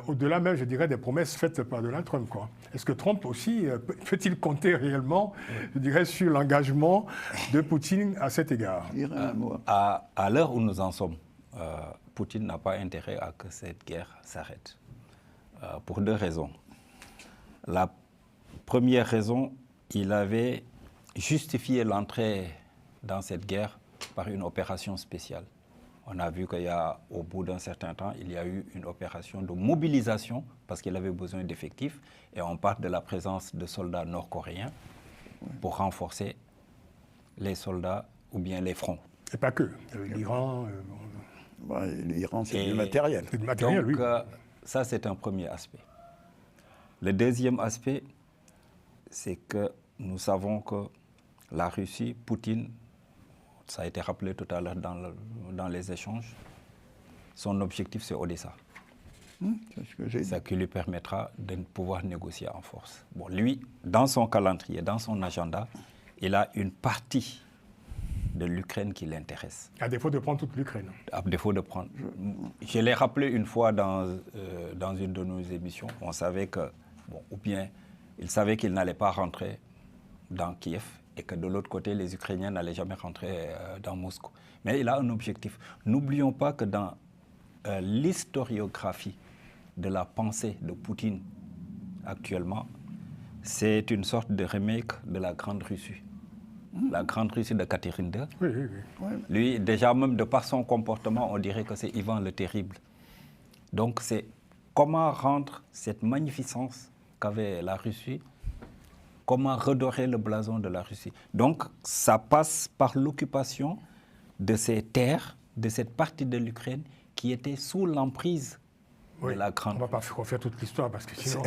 Au-delà même, je dirais, des promesses faites par Donald Trump, quoi. Est-ce que Trump aussi, peut-il compter réellement, je dirais, sur l'engagement de Poutine à cet égard? À l'heure où nous en sommes, Poutine n'a pas intérêt à que cette guerre s'arrête. Pour 2 raisons. La première raison, il avait justifié l'entrée dans cette guerre par une opération spéciale. On a vu qu'au bout d'un certain temps, il y a eu une opération de mobilisation parce qu'il avait besoin d'effectifs et on parle de la présence de soldats nord-coréens pour renforcer les soldats ou bien les fronts. Et pas que. L'Iran... L'Iran, c'est du matériel. C'est du matériel, donc, oui. Ça, c'est un premier aspect. Le deuxième aspect, c'est que nous savons que la Russie, Poutine, ça a été rappelé tout à l'heure dans les échanges, son objectif, c'est Odessa. C'est ce que j'ai dit. Ça qui lui permettra de pouvoir négocier en force. Bon, lui, dans son calendrier, dans son agenda, il a une partie de l'Ukraine qui l'intéresse. À défaut de prendre toute l'Ukraine. À défaut de prendre... Je l'ai rappelé une fois dans une de nos émissions, on savait que, ou bien, il savait qu'il n'allait pas rentrer dans Kiev et que de l'autre côté, les Ukrainiens n'allaient jamais rentrer dans Moscou. Mais il a un objectif. N'oublions pas que dans l'historiographie de la pensée de Poutine actuellement, c'est une sorte de remake de la Grande Russie. La Grande Russie de Catherine II. Oui, oui, oui. Lui, déjà même de par son comportement, on dirait que c'est Ivan le Terrible. Donc c'est comment rendre cette magnificence qu'avait la Russie, comment redorer le blason de la Russie. Donc ça passe par l'occupation de ces terres, de cette partie de l'Ukraine qui était sous l'emprise de la Grande. On ne va pas refaire toute l'histoire parce que sinon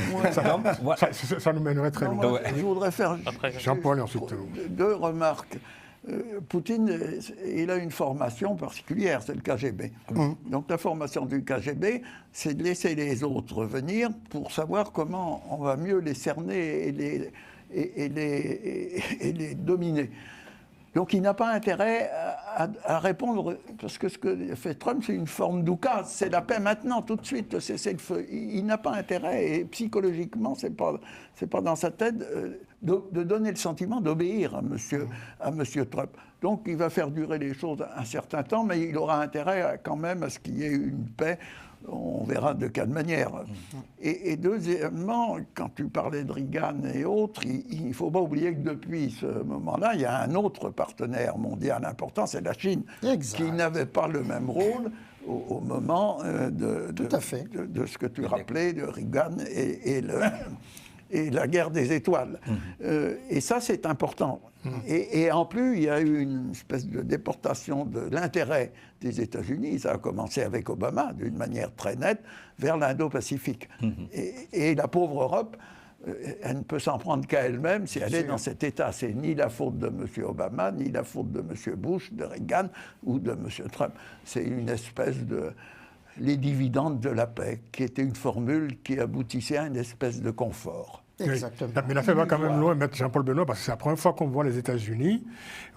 ça nous mènerait très loin. Je voudrais faire Jean-Paul, ensuite. 2 remarques. Poutine, il a une formation particulière, c'est le KGB. Donc la formation du KGB, c'est de laisser les autres venir pour savoir comment on va mieux les cerner et les dominer. Donc il n'a pas intérêt à répondre, parce que ce que fait Trump, c'est une forme d'oukase, c'est la paix maintenant, tout de suite, le cessez-le-feu. Il n'a pas intérêt, et psychologiquement, c'est pas dans sa tête, de donner le sentiment d'obéir à monsieur Trump. Donc il va faire durer les choses un certain temps, mais il aura intérêt quand même à ce qu'il y ait une paix. On verra de quelle manière. Et deuxièmement, quand tu parlais de Reagan et autres, il ne faut pas oublier que depuis ce moment-là, il y a un autre partenaire mondial important, c'est la Chine, qui n'avait pas le même rôle au moment de ce que tu rappelais, de Reagan et la guerre des étoiles. Et ça, c'est important. Et en plus, il y a eu une espèce de déportation de l'intérêt des États-Unis, ça a commencé avec Obama, d'une manière très nette, vers l'Indo-Pacifique. Et la pauvre Europe, elle ne peut s'en prendre qu'à elle-même si elle est dans cet état. C'est ni la faute de M. Obama, ni la faute de M. Bush, de Reagan ou de M. Trump. C'est une espèce de... les dividendes de la paix, qui était une formule qui aboutissait à une espèce de confort. Exactement. Mais l'affaire va quand même loin, M. Jean-Paul Benoît, parce que c'est la première fois qu'on voit les États-Unis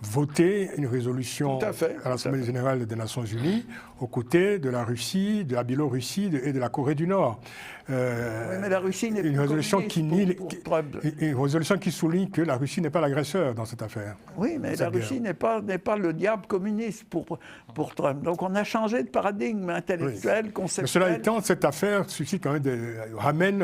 voter une résolution à l'Assemblée générale des Nations Unies aux côtés de la Russie, de la Biélorussie et de la Corée du Nord. Oui, mais la Russie n'est une résolution une résolution qui souligne que la Russie n'est pas l'agresseur dans cette affaire. Oui, mais la Russie n'est pas le diable communiste pour Trump. Donc on a changé de paradigme intellectuel, conceptuel. Mais cela étant, cette affaire suscite quand même ramène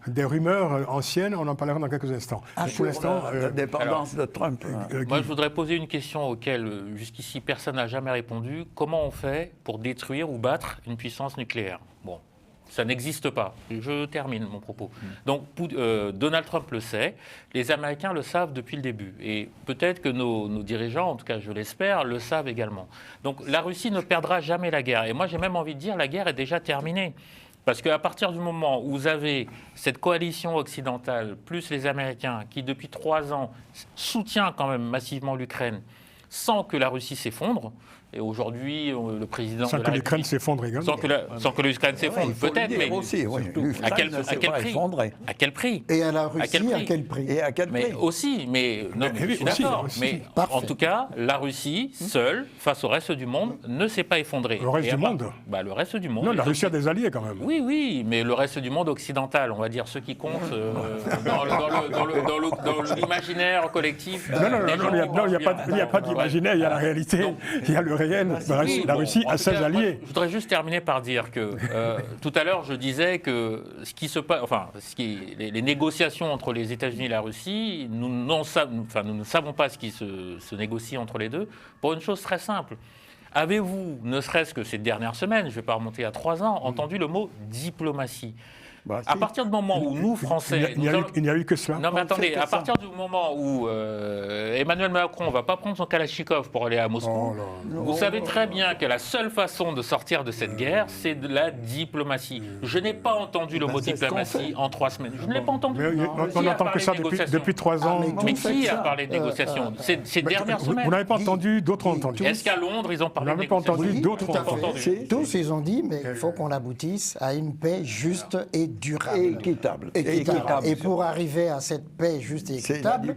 des rumeurs anciennes. On en parlera dans quelques instants. Pour l'instant, la dépendance de Trump. Moi, je voudrais poser une question auquel jusqu'ici personne n'a jamais répondu. Comment on fait pour détruire ou battre une puissance nucléaire ? Bon. Ça n'existe pas. Je termine mon propos. Donc, Donald Trump le sait, les Américains le savent depuis le début. Et peut-être que nos dirigeants, en tout cas je l'espère, le savent également. Donc, la Russie ne perdra jamais la guerre. Et moi, j'ai même envie de dire, la guerre est déjà terminée. Parce qu'à partir du moment où vous avez cette coalition occidentale, plus les Américains, qui depuis 3 ans soutient quand même massivement l'Ukraine, sans que la Russie s'effondre, et aujourd'hui, le président sans de que l'Ukraine s'effondre également. Sans que l'Ukraine s'effondre, peut-être, mais aussi, à quel prix ? À quel prix ? Et à la Russie, à quel prix ? Et à quel prix ? Mais aussi, mais non, mais je suis d'accord. Mais en tout cas, la Russie, seule, face au reste du monde, ne s'est pas effondrée. Le reste du monde ? Le reste du monde. Non, la Russie a des alliés quand même. Oui, mais le reste du monde occidental, on va dire, ceux qui comptent dans l'imaginaire collectif. Non, il n'y a pas d'imaginaire, il y a la réalité, il y a le réel. La Russie a ses alliés. Je voudrais juste terminer par dire que tout à l'heure, je disais que les négociations entre les États-Unis et la Russie, nous ne savons pas ce qui se négocie entre les deux, pour une chose très simple. Avez-vous, ne serait-ce que ces dernières semaines, je ne vais pas remonter à 3 ans, entendu le mot diplomatie ? À partir du moment où nous, Français... Il n'y a eu que cela. Non, mais attendez, à partir du moment où Emmanuel Macron ne va pas prendre son Kalachnikov pour aller à Moscou, vous savez très bien que la seule façon de sortir de cette guerre, c'est de la diplomatie. Je n'ai pas entendu le mot diplomatie en 3 semaines. Je ne l'ai pas entendu. On n'entend que ça depuis 3 ans. Mais qui a parlé de négociations ces dernières semaines ? Vous n'avez pas entendu, d'autres ont entendu. Est-ce qu'à Londres, ils ont parlé de négociations ? Vous n'avez pas entendu, d'autres ont entendu. Tous, ils ont dit, mais il faut qu'on aboutisse à une paix juste et durable. Et équitable. Et pour arriver à cette paix juste et équitable,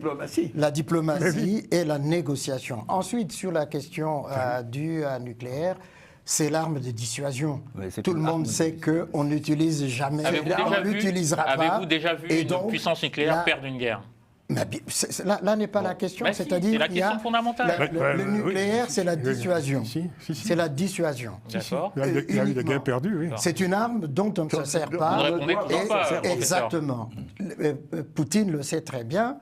la diplomatie et la négociation. Ensuite, sur la question du nucléaire, c'est l'arme de dissuasion. Tout le monde sait qu'on n'utilise jamais, on n'utilisera pas. Avez-vous déjà vu une puissance nucléaire perdre une guerre ? Mais là n'est pas la question, c'est-à-dire c'est la question fondamentale. Le nucléaire, c'est la dissuasion. C'est la dissuasion. D'accord. Il y a eu des guerres perdues, oui. C'est une arme dont on ne se sert pas. Vous ne répondez toujours pas, exactement. Poutine le sait très bien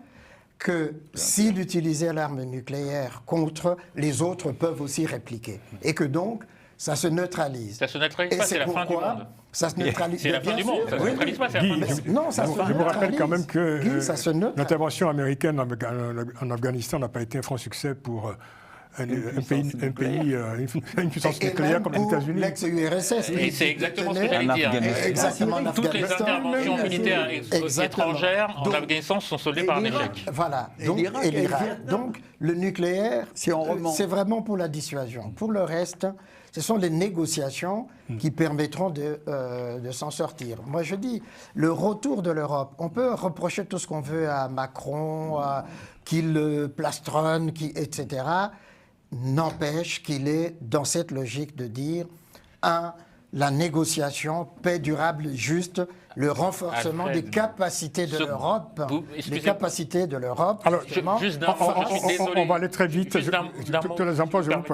que s'il utilisait l'arme nucléaire contre, les autres peuvent aussi répliquer. Et que donc, ça se neutralise. Ça se neutralise pas, c'est la fin du monde. Ça se neutralise. C'est la fin du monde. Ça se neutralise pas, c'est la fin du monde. Non, ça se neutralise. Je vous rappelle quand même que l'intervention américaine en Afghanistan n'a pas été un franc succès pour une puissance nucléaire comme les États-Unis. L'ex-URSS. Et c'est exactement ce que j'allais dire. Exactement. Toutes les interventions militaires étrangères en Afghanistan sont soldées par un échec. Voilà. Et l'Irak. Donc, le nucléaire, c'est vraiment pour la dissuasion. Pour le reste, ce sont les négociations qui permettront de s'en sortir. Moi, je dis, le retour de l'Europe, on peut reprocher tout ce qu'on veut à Macron, qu'il plastronne, etc. N'empêche qu'il est dans cette logique de dire, la négociation, paix durable, juste, le renforcement des capacités de l'Europe. Les capacités de l'Europe. Alors, on va aller très vite. Je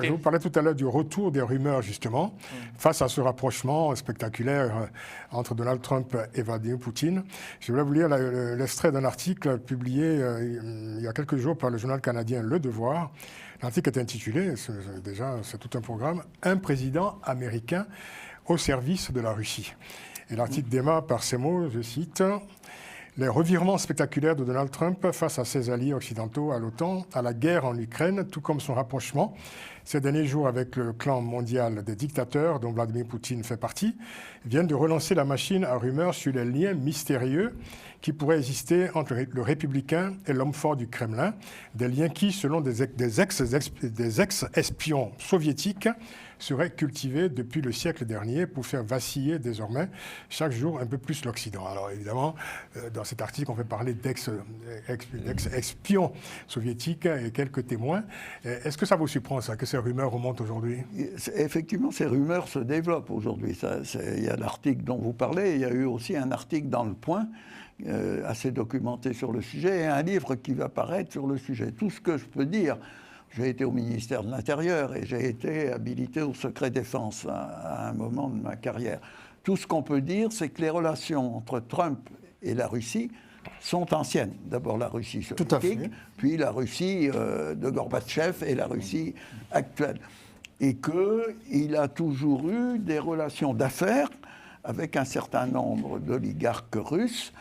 vous parlais tout à l'heure du retour des rumeurs, justement, face à ce rapprochement spectaculaire entre Donald Trump et Vladimir Poutine. Je voulais vous lire l'extrait d'un article publié il y a quelques jours par le journal canadien Le Devoir. L'article est intitulé, c'est tout un programme, « Un président américain au service de la Russie ». Et l'article démarre par ces mots, je cite, « Les revirements spectaculaires de Donald Trump face à ses alliés occidentaux, à l'OTAN, à la guerre en Ukraine, tout comme son rapprochement ces derniers jours avec le clan mondial des dictateurs dont Vladimir Poutine fait partie, viennent de relancer la machine à rumeurs sur les liens mystérieux qui pourraient exister entre le républicain et l'homme fort du Kremlin, des liens qui, selon des ex-espions soviétiques, seraient cultivés depuis le siècle dernier pour faire vaciller désormais chaque jour un peu plus l'Occident. Alors évidemment, dans cet article, on fait parler d'ex-espions soviétiques et quelques témoins. Est-ce que ça vous surprend, ça, que ces rumeurs remontent aujourd'hui? Effectivement, ces rumeurs se développent aujourd'hui. Il y a l'article dont vous parlez, il y a eu aussi un article dans Le Point, assez documenté sur le sujet, et un livre qui va paraître sur le sujet. Tout ce que je peux dire, j'ai été au ministère de l'Intérieur et j'ai été habilité au secret défense à un moment de ma carrière. Tout ce qu'on peut dire, c'est que les relations entre Trump et la Russie sont anciennes. D'abord la Russie soviétique, puis la Russie de Gorbatchev et la Russie actuelle. Et qu'il a toujours eu des relations d'affaires avec un certain nombre d'oligarques russes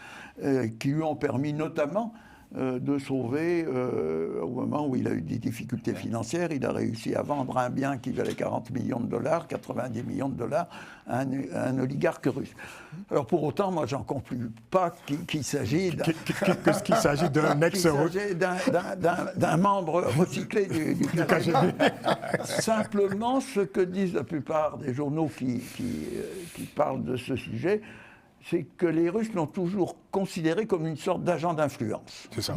qui lui ont permis notamment de sauver, au moment où il a eu des difficultés financières, il a réussi à vendre un bien qui valait 40 millions de dollars, 90 millions de dollars, à un oligarque russe. Alors pour autant, moi, j'en conclus pas qu'il s'agit d'un membre recyclé du KGB. Simplement, ce que disent la plupart des journaux qui parlent de ce sujet, c'est que les Russes l'ont toujours considéré comme une sorte d'agent d'influence. C'est ça.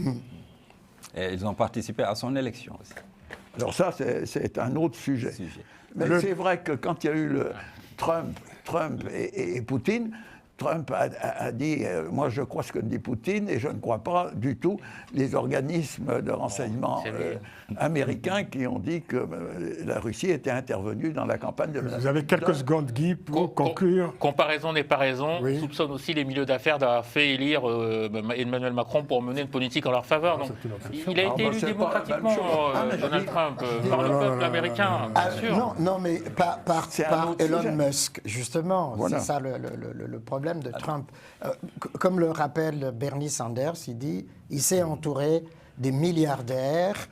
Et ils ont participé à son élection aussi. Alors ça, c'est un autre sujet. Mais c'est vrai que quand il y a eu Trump et Poutine, Trump a dit « Moi, je crois ce que dit Poutine et je ne crois pas du tout les organismes de renseignement américains qui ont dit que la Russie était intervenue dans la campagne de la... » Vous avez quelques secondes, Guy, pour conclure. Comparaison n'est pas raison. Oui. Soupçonne aussi les milieux d'affaires d'avoir fait élire Emmanuel Macron pour mener une politique en leur faveur. Donc, il a été élu démocratiquement, Donald Trump, par le peuple américain, bien sûr. Non, mais par Elon Musk, justement. Voilà. C'est ça le problème de Trump. Comme le rappelle Bernie Sanders, il s'est entouré des milliardaires,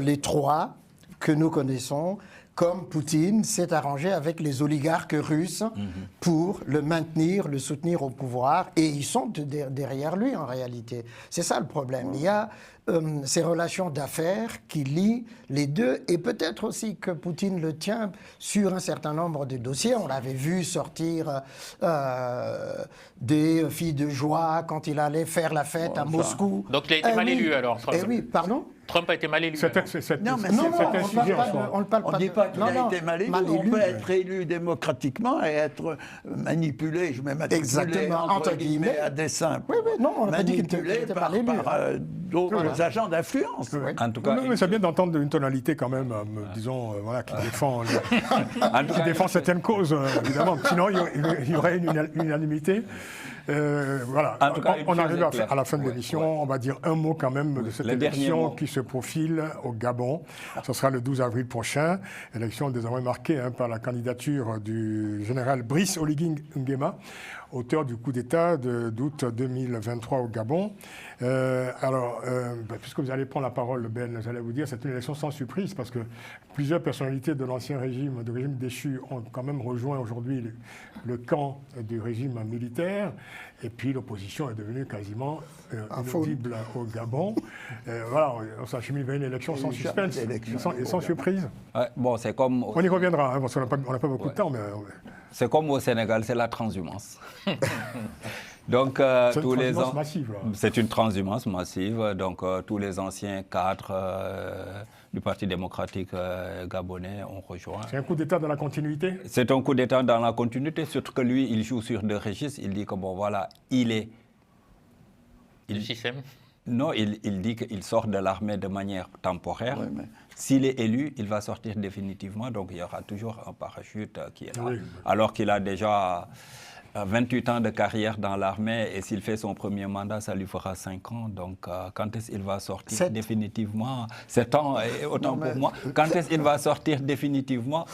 les trois que nous connaissons, comme Poutine s'est arrangé avec les oligarques russes pour le maintenir, le soutenir au pouvoir, et ils sont derrière lui en réalité. C'est ça le problème. Il y a ces relations d'affaires qui lient les deux, et peut-être aussi que Poutine le tient sur un certain nombre de dossiers. On l'avait vu sortir des filles de joie quand il allait faire la fête à Moscou. Donc il a été mal élu alors. Oui, pardon. Trump a été mal élu. Non, on ne dit pas qu'il a été mal élu. On peut être élu démocratiquement et être manipulé, je mets manipulé entre guillemets à dessein. Manipulé par d'autres agents d'influence. En tout cas, mais c'est bien d'entendre une tonalité quand même, disons, qui défend certaines causes, évidemment. Sinon, il y aurait une unanimité. Voilà, en tout cas, on arrive à la fin de l'émission. On va dire un mot quand même de cette élection qui se profile au Gabon. Ce sera le 12 avril prochain. Élection désormais marquée par la candidature du général Brice Oligui Nguema, auteur du coup d'État d'août 2023 au Gabon. Puisque vous allez prendre la parole, Ben, j'allais vous dire, c'est une élection sans surprise parce que plusieurs personnalités de l'ancien régime, du régime déchu, ont quand même rejoint aujourd'hui le camp du régime militaire. Et puis l'opposition est devenue quasiment inaudible au Gabon. Voilà, on s'achemine vers une élection sans suspense et sans surprise. Ouais, bon, c'est comme... On y reviendra, parce qu'on n'a pas beaucoup de temps. Mais... C'est comme au Sénégal, c'est la transhumance. Donc, tous les ans, c'est une transhumance massive. Donc, tous les anciens cadres du Parti démocratique gabonais ont rejoint. C'est un coup d'État dans la continuité? C'est un coup d'État dans la continuité, surtout que lui, il joue sur deux registres. Il dit que, bon, voilà, il est... Du système? Non, il dit qu'il sort de l'armée de manière temporaire. Oui, mais... S'il est élu, il va sortir définitivement. Donc, il y aura toujours un parachute qui est là. Oui. Alors qu'il a déjà 28 ans de carrière dans l'armée et s'il fait son premier mandat, ça lui fera 5 ans. Donc, quand est-ce qu'il va sortir définitivement? 7 ans, et autant pour moi. Quand est-ce qu'il va sortir définitivement?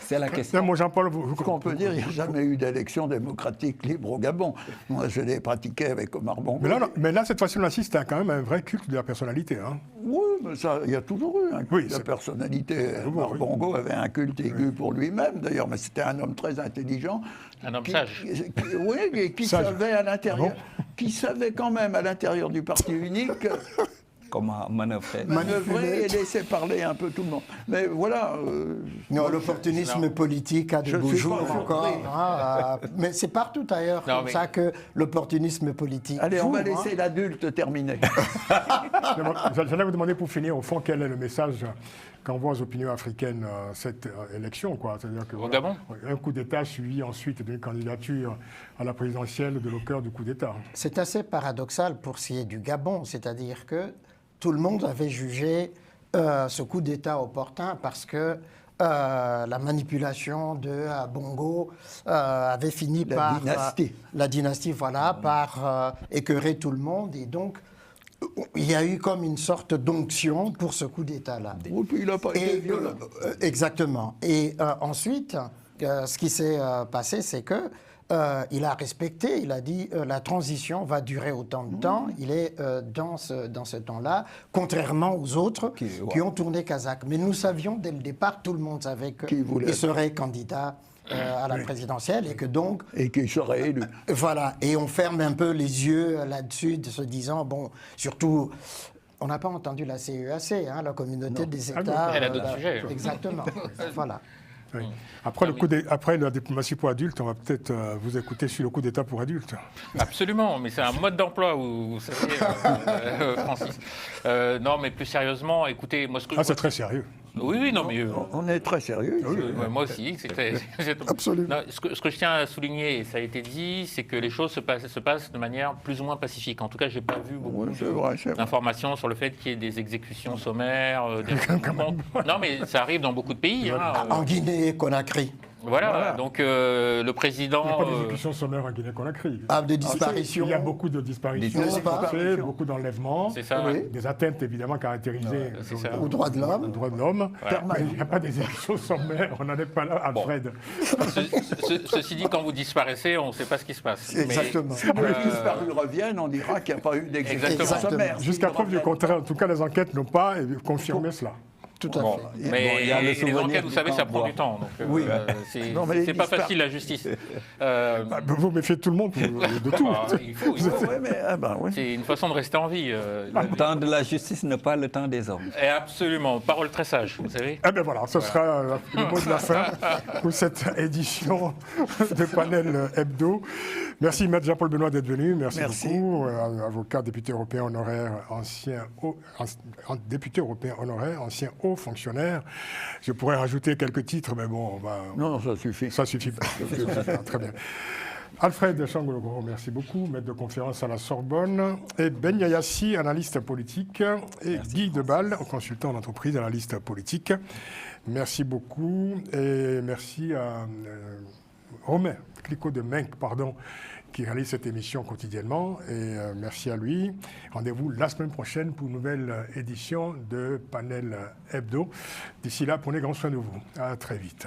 C'est la question. Moi, Jean-Paul, ce qu'on peut dire, il n'y a jamais eu d'élection démocratique libre au Gabon. Moi, je l'ai pratiqué avec Omar Bongo. Mais là, cette fois-ci, on assiste à quand même un vrai culte de la personnalité. Hein. Oui, mais ça, il y a toujours eu un culte de la personnalité. Omar Bongo avait un culte aigu pour lui-même, d'ailleurs, mais c'était un homme très intelligent. Un homme sage. Qui savait à l'intérieur, qui savait quand même à l'intérieur du parti unique... Comment manœuvrer et laisser parler un peu tout le monde. Mais voilà... non, l'opportunisme politique a de beaux jours encore. Mais c'est partout ailleurs comme ça que l'opportunisme politique Allez, on va laisser l'adulte terminer. J'allais vous demander pour finir, au fond, quel est le message qu'envoie aux opinions africaines cette élection, quoi. C'est-à-dire que au Gabon, un coup d'État suivi ensuite d'une candidature à la présidentielle de l'auteur du coup d'État. C'est assez paradoxal pour ce qui est du Gabon, c'est-à-dire que tout le monde avait jugé ce coup d'État opportun parce que la manipulation de Bongo avait fini par... La dynastie, voilà, par écœurer tout le monde. Et donc, il y a eu comme une sorte d'onction pour ce coup d'État-là. Et puis il n'a pas été violent. Exactement. Et ensuite, ce qui s'est passé, c'est que il a respecté, il a dit la transition va durer autant de temps, il est dans ce temps-là, contrairement aux autres qui ont tourné kazakh. Mais nous savions dès le départ, tout le monde savait qu'il serait candidat à la présidentielle et que donc... Et qu'il serait élu. Voilà, et on ferme un peu les yeux là-dessus, se disant, bon, surtout... On n'a pas entendu la CEAC, hein, la communauté des États... Elle a d'autres sujets. Exactement, voilà. Oui. Après la diplomatie pour adultes, on va peut-être vous écouter sur le coup d'État pour adultes. Absolument, mais c'est un mode d'emploi, vous savez, Francis. Non, mais plus sérieusement, écoutez, moi ce que c'est très sérieux. Oui, non, mais... on est très sérieux. Moi aussi. Absolument. Non, ce que je tiens à souligner, et ça a été dit, c'est que les choses se passent de manière plus ou moins pacifique. En tout cas, je n'ai pas vu beaucoup d'informations sur le fait qu'il y ait des exécutions sommaires. Non, mais ça arrive dans beaucoup de pays. En Guinée-Conakry. Voilà, donc le président... Il n'y a pas d'exécution sommaire en Guinée-Conakry. Des disparitions. Il y a beaucoup de disparitions, beaucoup d'enlèvements, des atteintes évidemment caractérisées aux droits de l'homme. Mais il n'y a pas d'exécution sommaire, on n'en est pas là, Alfred. Ceci dit, quand vous disparaissez, on ne sait pas ce qui se passe. Exactement. Si les disparus reviennent, on dira qu'il n'y a pas eu d'exécution sommaire. Jusqu'à preuve du contraire, en tout cas les enquêtes n'ont pas confirmé cela. Tout à fait. Mais les enquêtes, vous savez, ça prend du temps. Donc, c'est pas facile, la justice. Vous méfiez tout le monde de tout. Il faut. C'est une façon de rester en vie. Le temps de la justice n'est pas le temps des hommes. Et absolument. Parole très sage, vous savez. Eh bien voilà, ce sera le mot de la fin pour cette édition de Panel Hebdo. Merci, Maître Jean-Paul Benoît, d'être venu. Merci beaucoup. Avocat, député européen honoraire, député européen honoraire, ancien haut fonctionnaire. Je pourrais rajouter quelques titres, mais bon, on va... Non, ça suffit. Ça suffit pas. Très bien. Alfred Changologoro, merci beaucoup, maître de conférence à la Sorbonne. Et Ben Yayassi, analyste politique. Et Guy Debal, consultant d'entreprise, analyste politique. Merci beaucoup. Et merci à Romain Clicquot de Menk, qui réalise cette émission quotidiennement. Et merci à lui. Rendez-vous la semaine prochaine pour une nouvelle édition de Panel Hebdo. D'ici là, prenez grand soin de vous. À très vite.